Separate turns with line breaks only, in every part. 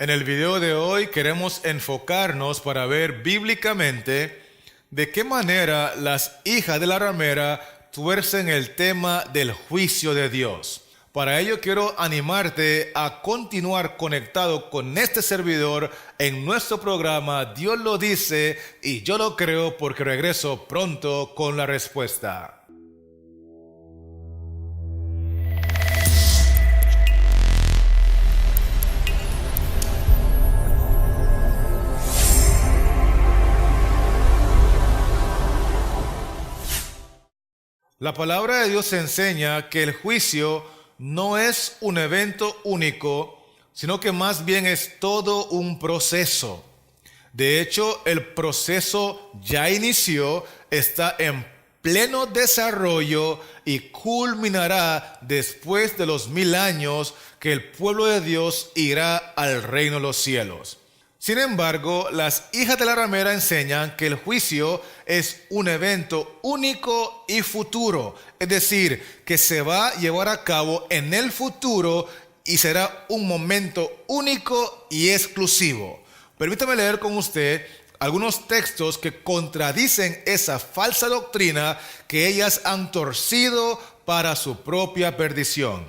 En el video de hoy queremos enfocarnos para ver bíblicamente de qué manera las hijas de la ramera tuercen el tema del juicio de Dios. Para ello quiero animarte a continuar conectado con este servidor en nuestro programa Dios lo dice y yo lo creo, porque regreso pronto con la respuesta. La palabra de Dios enseña que el juicio no es un evento único, sino que más bien es todo un proceso. De hecho, el proceso ya inició, está en pleno desarrollo y culminará después de los 1000 años que el pueblo de Dios irá al reino de los cielos. Sin embargo, las hijas de la ramera enseñan que el juicio es un evento único y futuro, es decir, que se va a llevar a cabo en el futuro y será un momento único y exclusivo. Permítame leer con usted algunos textos que contradicen esa falsa doctrina que ellas han torcido para su propia perdición.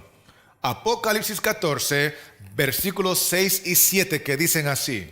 Apocalipsis 14, versículos 6 y 7, que dicen así: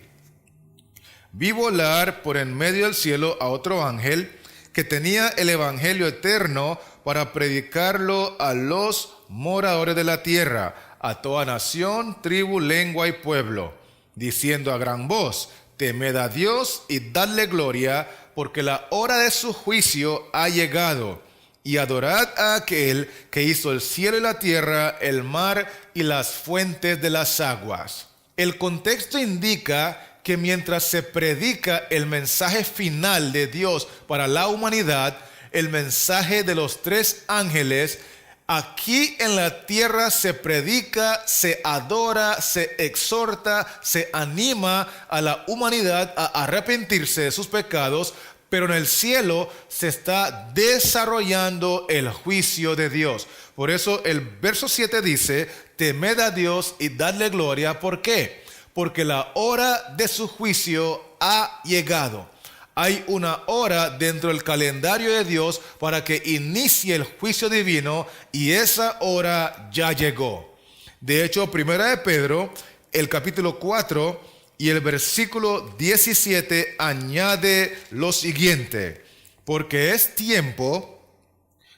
Vi volar por en medio del cielo a otro ángel que tenía el evangelio eterno para predicarlo a los moradores de la tierra, a toda nación, tribu, lengua y pueblo, diciendo a gran voz: temed a Dios y dadle gloria, porque la hora de su juicio ha llegado, y adorad a aquel que hizo el cielo y la tierra, el mar y las fuentes de las aguas. El contexto indica que mientras se predica el mensaje final de Dios para la humanidad, el mensaje de los 3 ángeles, aquí en la tierra se predica, se adora, se exhorta, se anima a la humanidad a arrepentirse de sus pecados, pero en el cielo se está desarrollando el juicio de Dios. Por eso el verso 7 dice: temed a Dios y dadle gloria. ¿Por qué? Porque la hora de su juicio ha llegado. Hay una hora dentro del calendario de Dios para que inicie el juicio divino, y esa hora ya llegó. De hecho, Primera de Pedro, el capítulo 4 y el versículo 17 añade lo siguiente: porque es tiempo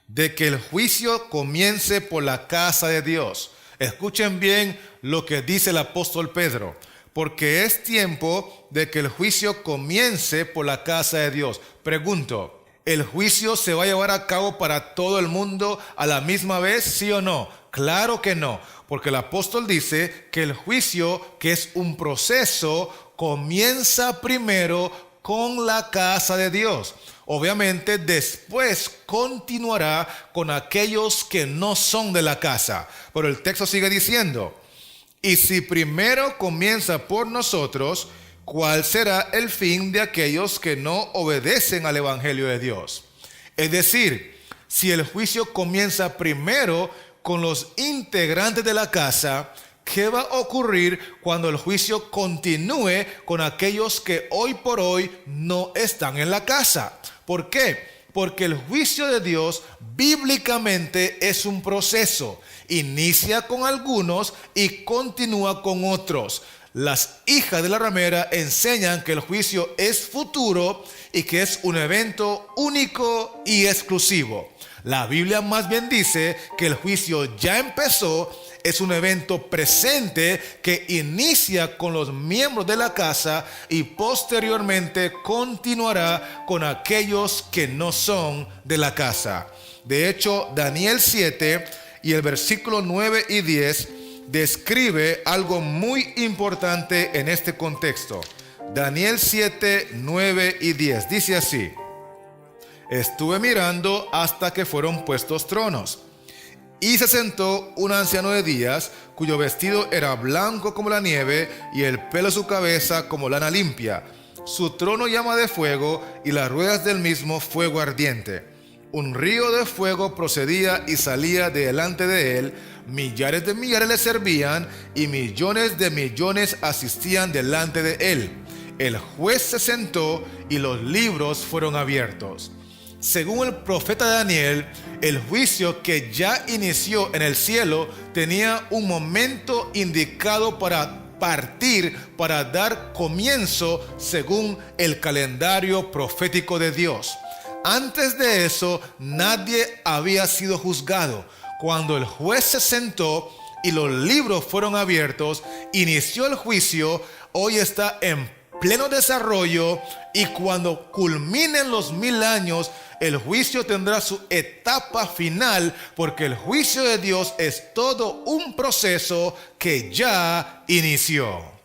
de que el juicio comience por la casa de Dios. Escuchen bien lo que dice el apóstol Pedro: porque es tiempo de que el juicio comience por la casa de Dios. Pregunto, ¿el juicio se va a llevar a cabo para todo el mundo a la misma vez, sí o no? Claro que no, porque el apóstol dice que el juicio, que es un proceso, comienza primero con la casa de Dios. Obviamente después continuará con aquellos que no son de la casa. Pero el texto sigue diciendo: y si primero comienza por nosotros, ¿cuál será el fin de aquellos que no obedecen al evangelio de Dios? Es decir, si el juicio comienza primero con los integrantes de la casa, ¿qué va a ocurrir cuando el juicio continúe con aquellos que hoy por hoy no están en la casa? ¿Por qué? Porque el juicio de Dios bíblicamente es un proceso. Inicia con algunos y continúa con otros. Las hijas de la ramera enseñan que el juicio es futuro y que es un evento único y exclusivo. La Biblia más bien dice que el juicio ya empezó, es un evento presente que inicia con los miembros de la casa y posteriormente continuará con aquellos que no son de la casa. De hecho, Daniel 7 y el versículo 9 y 10 describe algo muy importante en este contexto. Daniel 7, 9 y 10 dice así: estuve mirando hasta que fueron puestos tronos, y se sentó un anciano de días, cuyo vestido era blanco como la nieve, y el pelo de su cabeza como lana limpia. Su trono llama de fuego, y las ruedas del mismo fuego ardiente. Un río de fuego procedía y salía de delante de él. Millares de millares le servían y millones de millones asistían delante de él. El juez se sentó y los libros fueron abiertos. Según el profeta Daniel, el juicio que ya inició en el cielo tenía un momento indicado para partir, para dar comienzo según el calendario profético de Dios. Antes de eso, nadie había sido juzgado. Cuando el juez se sentó y los libros fueron abiertos, inició el juicio. Hoy está en pleno desarrollo, y cuando culminen los 1000 años, el juicio tendrá su etapa final, porque el juicio de Dios es todo un proceso que ya inició.